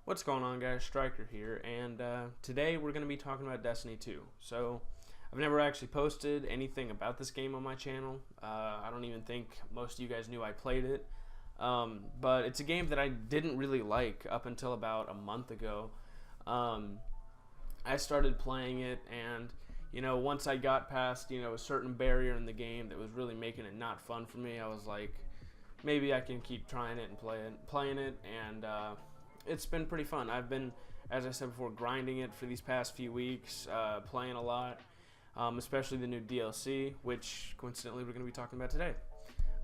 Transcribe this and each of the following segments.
What's going on, guys? Striker here, and today we're going to be talking about Destiny 2. So, I've never actually posted anything about this game on my channel. I don't even think most of you guys knew I played it. But it's a game that I didn't really like up until about a month ago. I started playing it, and once I got past a certain barrier in the game that was really making it not fun for me, I was like, maybe I can keep trying it and playing it, and it's been pretty fun. I've been, as I said before, grinding it for these past few weeks, playing a lot, especially the new DLC, which coincidentally we're going to be talking about today.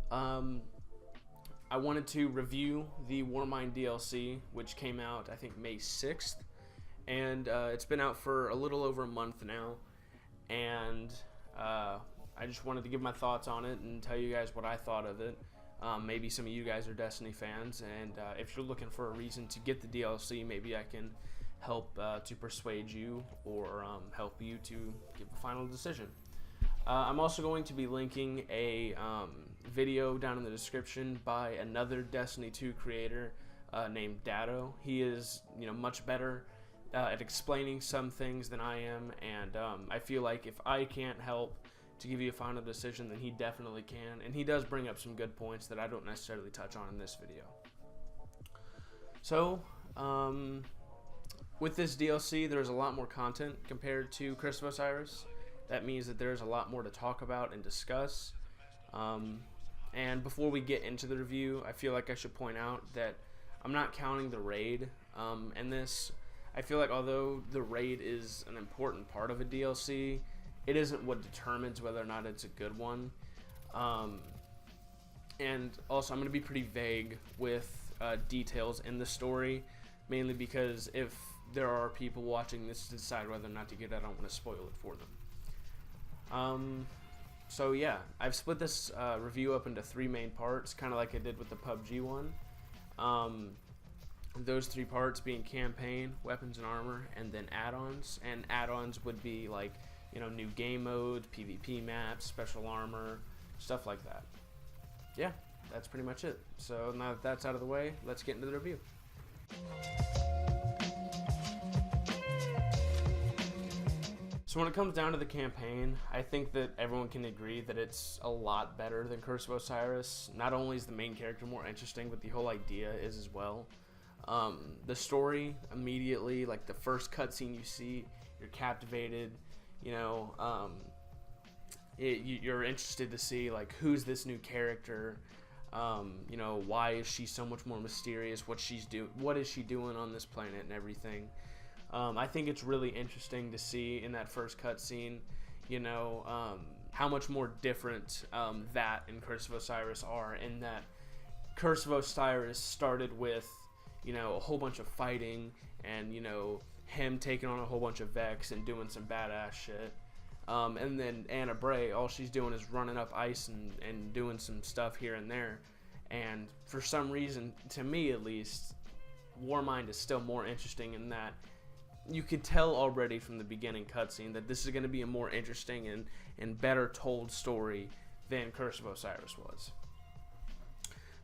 I wanted to review the Warmind DLC, which came out, I think, May 6th, and it's been out for a little over a month now, and I just wanted to give my thoughts on it and tell you guys what I thought of it. Maybe some of you guys are Destiny fans, and if you're looking for a reason to get the DLC, maybe I can help to persuade you or help you to give a final decision. I'm also going to be linking a video down in the description by another Destiny 2 creator named Datto. He is much better at explaining some things than I am, and I feel like if I can't help to give you a final decision, then he definitely can, and he does bring up some good points that I don't necessarily touch on in this video. So, with this DLC, there's a lot more content compared to Curse of Osiris. That means that there's a lot more to talk about and discuss. And before we get into the review, I feel like I should point out that I'm not counting the raid in this. I feel like although the raid is an important part of a DLC, it isn't what determines whether or not it's a good one. And also, I'm going to be pretty vague with details in the story, mainly because if there are people watching this to decide whether or not to get it, I don't want to spoil it for them. So yeah, I've split this review up into three main parts, kind of like I did with the PUBG one. Those three parts being campaign, weapons and armor, and then add-ons. And add-ons would be like new game mode, PvP maps, special armor, stuff like that. Yeah, that's pretty much it. So now that that's out of the way, let's get into the review. So when it comes down to the campaign, I think that everyone can agree that it's a lot better than Curse of Osiris. Not only is the main character more interesting, but the whole idea is as well. The story, immediately, like the first cutscene you see, you're captivated. You're interested to see like who's this new character. Why is she so much more mysterious? What is she doing on this planet and everything. I think it's really interesting to see in that first cutscene, how much more different that and Curse of Osiris are. In that Curse of Osiris started with a whole bunch of fighting and him taking on a whole bunch of Vex and doing some badass shit. And then Anna Bray, all she's doing is running up ice and doing some stuff here and there. And for some reason, to me at least, Warmind is still more interesting in that you could tell already from the beginning cutscene that this is going to be a more interesting and better told story than Curse of Osiris was.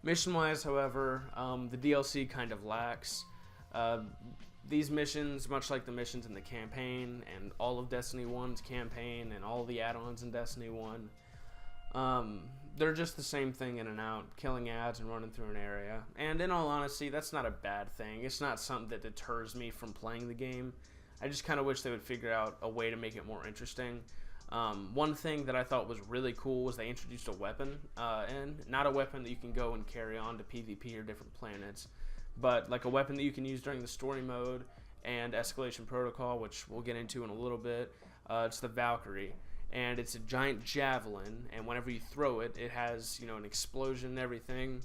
Mission-wise, however, the DLC kind of lacks. These missions, much like the missions in the campaign and all of Destiny 1's campaign and all the add-ons in Destiny 1, they're just the same thing in and out, killing ads and running through an area. And in all honesty, that's not a bad thing. It's not something that deters me from playing the game. I just kind of wish they would figure out a way to make it more interesting. One thing that I thought was really cool was they introduced a weapon, and not a weapon that you can go and carry on to PvP or different planets, but like a weapon that you can use during the story mode and Escalation Protocol, which we'll get into in a little bit. It's the Valkyrie, and it's a giant javelin, and whenever you throw it, it has an explosion and everything.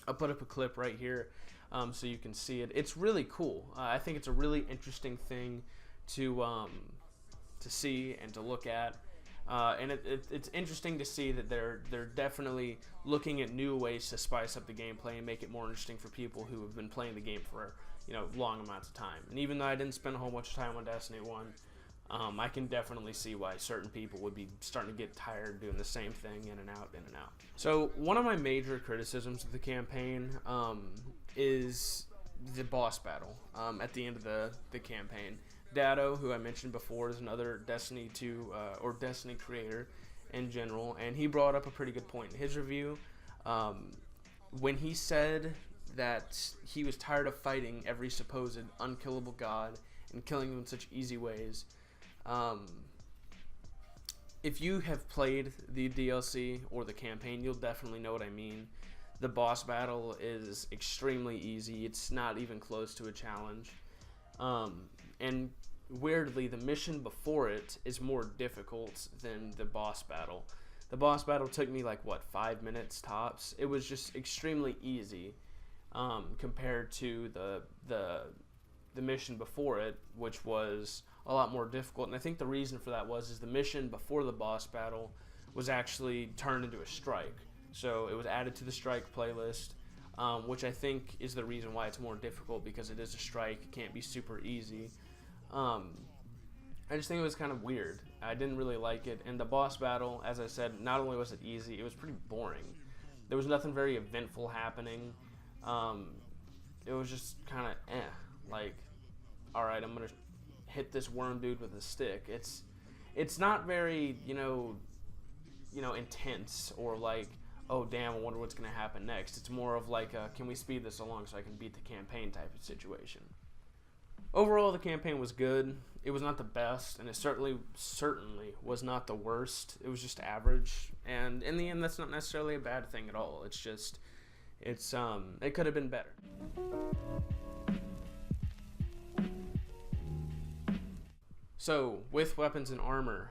I'll put up a clip right here so you can see it. It's really cool. I think it's a really interesting thing to see and to look at. And it's interesting to see that they're definitely looking at new ways to spice up the gameplay and make it more interesting for people who have been playing the game for long amounts of time. And even though I didn't spend a whole bunch of time on Destiny 1, I can definitely see why certain people would be starting to get tired doing the same thing in and out, in and out. So one of my major criticisms of the campaign is the boss battle at the end of the campaign. Dado, who I mentioned before, is another Destiny 2 or Destiny creator in general, and he brought up a pretty good point in his review. When he said that he was tired of fighting every supposed unkillable god and killing them in such easy ways. If you have played the DLC or the campaign, you'll definitely know what I mean. The boss battle is extremely easy. It's not even close to a challenge. And weirdly, the mission before it is more difficult than the boss battle. The boss battle took me like, 5 minutes tops? It was just extremely easy compared to the mission before it, which was a lot more difficult. And I think the reason for that is the mission before the boss battle was actually turned into a strike. So it was added to the strike playlist, which I think is the reason why it's more difficult, because it is a strike. It can't be super easy. I just think it was kind of weird. I didn't really like it. And the boss battle, as I said, not only was it easy, it was pretty boring. There was nothing very eventful happening. It was just kind of like, all right, I'm gonna hit this worm dude with a stick. It's not very intense, or like, oh damn, I wonder what's gonna happen next. It's more of like, can we speed this along so I can beat the campaign type of situation. Overall, the campaign was good. It was not the best, and it certainly was not the worst. It was just average, and in the end, that's not necessarily a bad thing at all. It's just, it could have been better. So, with weapons and armor,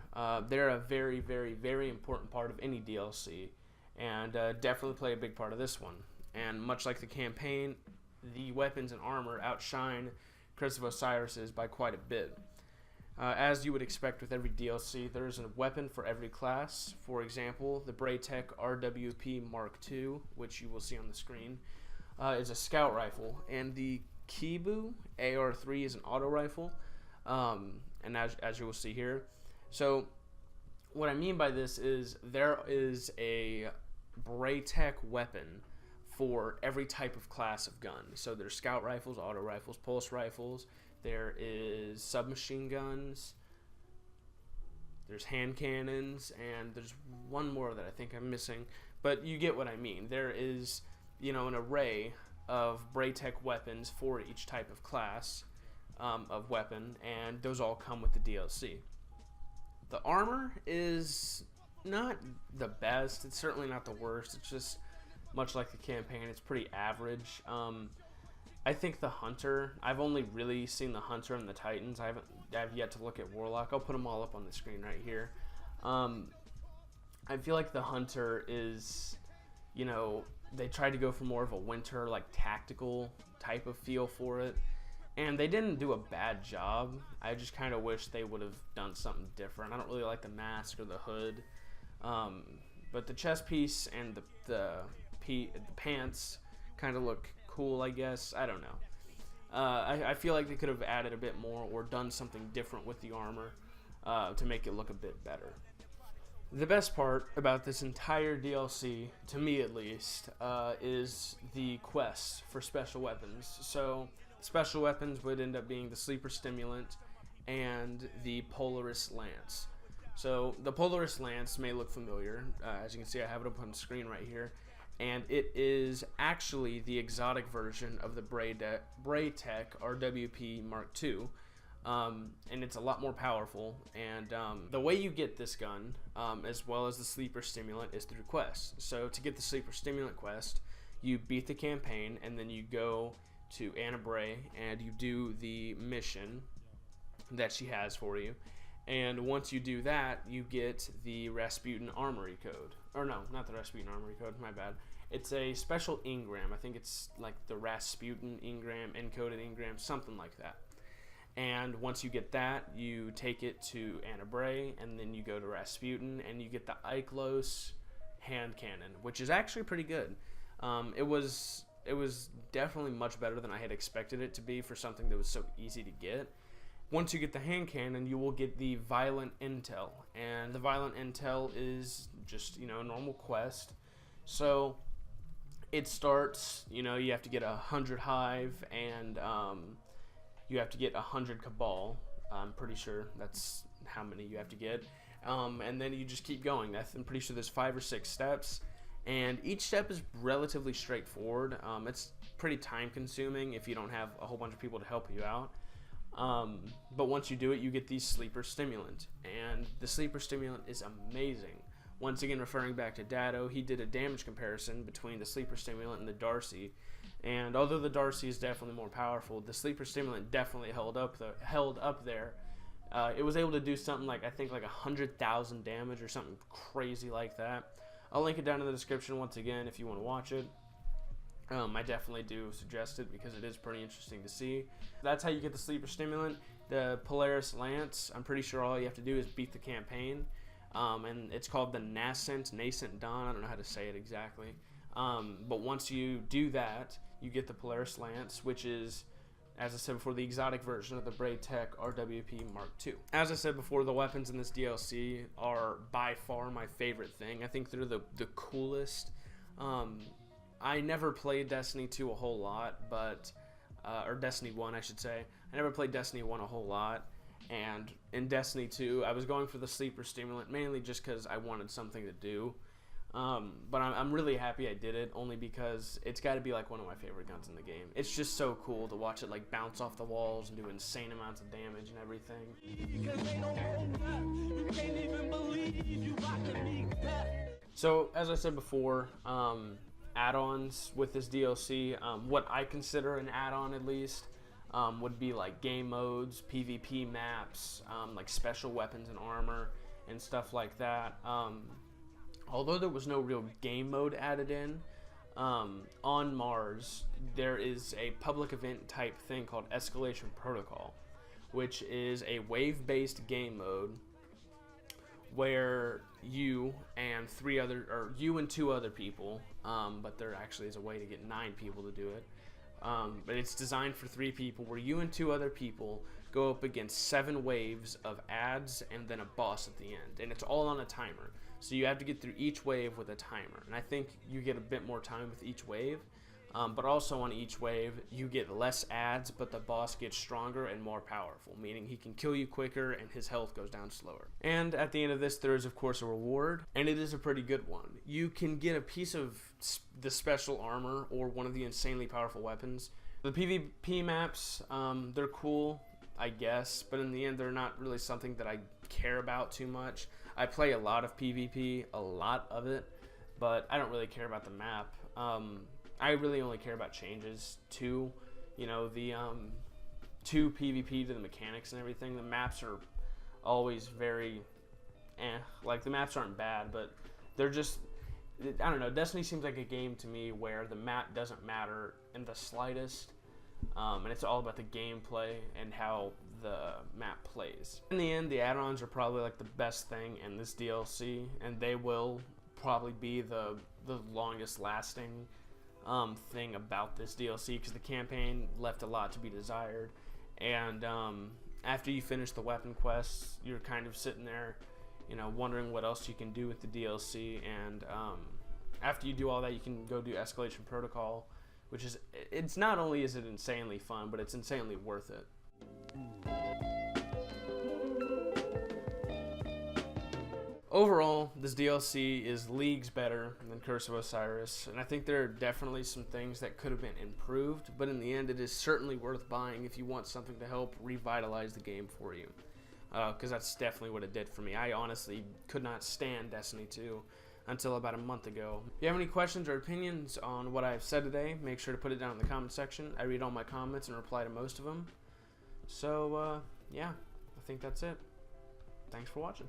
they're a very, very, very important part of any DLC, and definitely play a big part of this one. And much like the campaign, the weapons and armor outshine Curse of Osiris's by quite a bit. As you would expect with every DLC, there is a weapon for every class. For example, the Braytech RWP Mark II, which you will see on the screen, is a scout rifle, and the Kibu AR-3 is an auto rifle, and as you will see here. So what I mean by this is there is a Braytech weapon for every type of class of gun. So there's scout rifles, auto rifles, pulse rifles, there is submachine guns, there's hand cannons, and there's one more that I think I'm missing, but you get what I mean. There is, an array of Braytech weapons for each type of class of weapon, and those all come with the DLC. The armor is not the best, it's certainly not the worst, it's just much like the campaign, it's pretty average. I think the Hunter, I've only really seen the Hunter and the Titans. I've yet to look at Warlock. I'll put them all up on the screen right here. I feel like the Hunter is, they tried to go for more of a winter, like, tactical type of feel for it. And they didn't do a bad job. I just kind of wish they would have done something different. I don't really like the mask or the hood. But the chest piece and the pants kind of look cool, I guess. I don't know. I feel like they could have added a bit more or done something different with the armor to make it look a bit better. The best part about this entire DLC, to me at least, is the quest for special weapons. So special weapons would end up being the Sleeper Stimulant and the Polaris Lance. So the Polaris Lance may look familiar. As you can see, I have it up on the screen right here. And it is actually the exotic version of the Braytech RWP Mark II. And it's a lot more powerful. And the way you get this gun, as well as the Sleeper Stimulant, is through quests. So to get the Sleeper Stimulant quest, you beat the campaign, and then you go to Anna Bray, and you do the mission that she has for you. And once you do that, you get the Rasputin Armory Code. Or no, not the Rasputin Armory Code, my bad. It's a special engram. I think it's like the Rasputin engram, encoded engram, something like that. And once you get that, you take it to Anna Bray, and then you go to Rasputin, and you get the Eiklos hand cannon, which is actually pretty good. It was definitely much better than I had expected it to be for something that was so easy to get. Once you get the hand cannon, you will get the Violent Intel, and the Violent Intel is just, a normal quest. So it starts, you know, you have to get 100 Hive, and you have to get 100 Cabal. I'm pretty sure that's how many you have to get. And then you just keep going. I'm pretty sure there's 5 or 6 steps, and each step is relatively straightforward. It's pretty time consuming if you don't have a whole bunch of people to help you out. But once you do it, you get the Sleeper Stimulant, and the Sleeper Stimulant is amazing. Once again, referring back to Dado, he did a damage comparison between the Sleeper Stimulant and the Darcy, and although the Darcy is definitely more powerful, the Sleeper Stimulant definitely held up there. It was able to do something like, I think, like 100,000 damage or something crazy like that. I'll link it down in the description once again if you want to watch it. I definitely do suggest it because it is pretty interesting to see. That's how you get the Sleeper Stimulant. The Polaris Lance, I'm pretty sure all you have to do is beat the campaign. And it's called the Nascent Dawn. I don't know how to say it exactly. But once you do that, you get the Polaris Lance, which is, as I said before, the exotic version of the Braid Tech RWP Mark II. As I said before, the weapons in this DLC are by far my favorite thing. I think they're the coolest. I never played Destiny 2 a whole lot, but or Destiny 1, I should say. I never played Destiny 1 a whole lot, and in Destiny 2, I was going for the Sleeper Stimulant mainly just because I wanted something to do. But I'm really happy I did it, only because it's got to be like one of my favorite guns in the game. It's just so cool to watch it like bounce off the walls and do insane amounts of damage and everything. So as I said before, add-ons with this DLC, what I consider an add-on at least, would be like game modes, PvP maps, like special weapons and armor and stuff like that. Although there was no real game mode added in, on Mars there is a public event type thing called Escalation Protocol, which is a wave-based game mode where you and 2 other people, but there actually is a way to get 9 people to do it. But it's designed for 3 people, where you and 2 other people go up against 7 waves of ads and then a boss at the end, and it's all on a timer. So you have to get through each wave with a timer, and I think you get a bit more time with each wave. But also on each wave, you get less ads, but the boss gets stronger and more powerful, meaning he can kill you quicker and his health goes down slower. And at the end of this, there is, of course, a reward, and it is a pretty good one. You can get a piece of the special armor or one of the insanely powerful weapons. The PvP maps, they're cool, I guess, but in the end, they're not really something that I care about too much. I play a lot of PvP, a lot of it, but I don't really care about the map. I really only care about changes to, you know, the to PvP, to the mechanics and everything. The maps are always very like the maps aren't bad, but they're just, I don't know, Destiny seems like a game to me where the map doesn't matter in the slightest, and it's all about the gameplay and how the map plays. In the end, the add-ons are probably like the best thing in this DLC, and they will probably be the longest lasting thing about this DLC, because the campaign left a lot to be desired. And after you finish the weapon quests, you're kind of sitting there, you know, wondering what else you can do with the DLC. And after you do all that, you can go do Escalation Protocol, which is, it's not only is it insanely fun, but it's insanely worth it. Overall, this DLC is leagues better than Curse of Osiris, and I think there are definitely some things that could have been improved, but in the end, it is certainly worth buying if you want something to help revitalize the game for you, because that's definitely what it did for me. I honestly could not stand Destiny 2 until about a month ago. If you have any questions or opinions on what I've said today, make sure to put it down in the comment section. I read all my comments and reply to most of them. So, yeah, I think that's it. Thanks for watching.